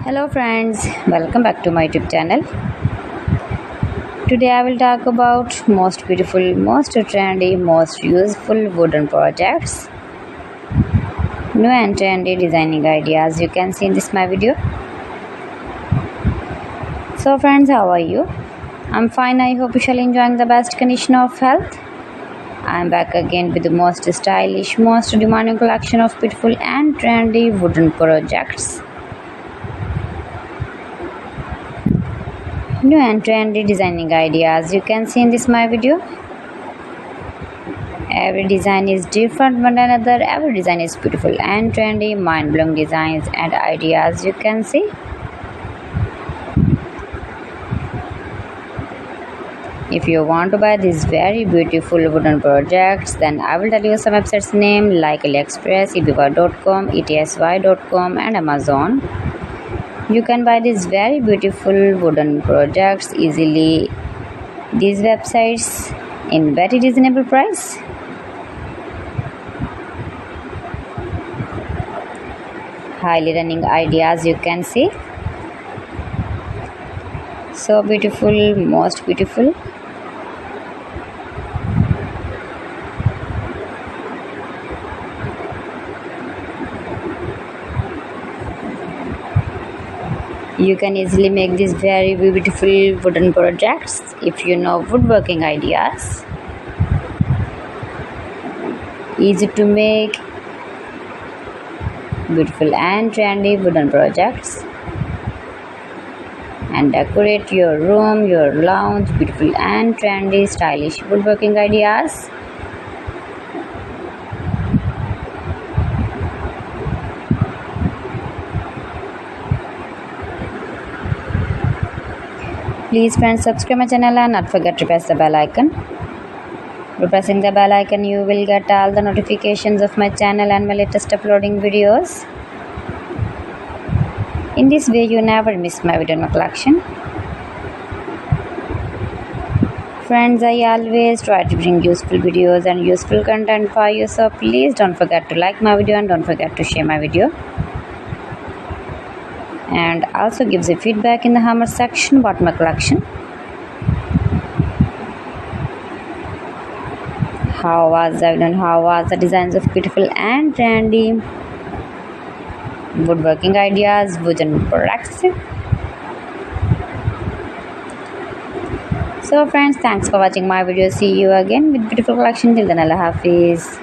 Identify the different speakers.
Speaker 1: Hello friends, welcome back to my YouTube channel. Today I will talk about most beautiful, most trendy, most useful wooden projects. New and trendy designing ideas you can see in this my video. So friends, how are you? I'm fine. I hope you shall enjoying the best condition of health. I'm back again with the most stylish, most demanding collection of beautiful and trendy wooden projects. New and trendy designing ideas you can see in this my video. Every design is different one another. Every design is beautiful and trendy, mind-blowing designs and ideas you can see. If you want to buy these very beautiful wooden projects, then I will tell you some websites name like AliExpress, eBay.com, etsy.com and Amazon. You can buy these very beautiful wooden projects easily. These websites in very reasonable price. Highly running ideas you can see. So beautiful, most beautiful. You can easily make these very beautiful wooden projects if you know woodworking ideas. Easy to make beautiful and trendy wooden projects and decorate your room, your lounge, beautiful and trendy stylish woodworking ideas. Please friends, subscribe my channel and not forget to press the bell icon. By pressing the bell icon, you will get all the notifications of my channel and my latest uploading videos. In this way, you never miss my video in my collection. Friends, I always try to bring useful videos and useful content for you, so please don't forget to like my video and don't forget to share my video. And also gives a feedback in the comment section about my collection. How was I done? How was the designs of beautiful and trendy woodworking ideas, wooden products? So friends, thanks for watching my video. See you again with beautiful collection. Till then, Allah Hafiz.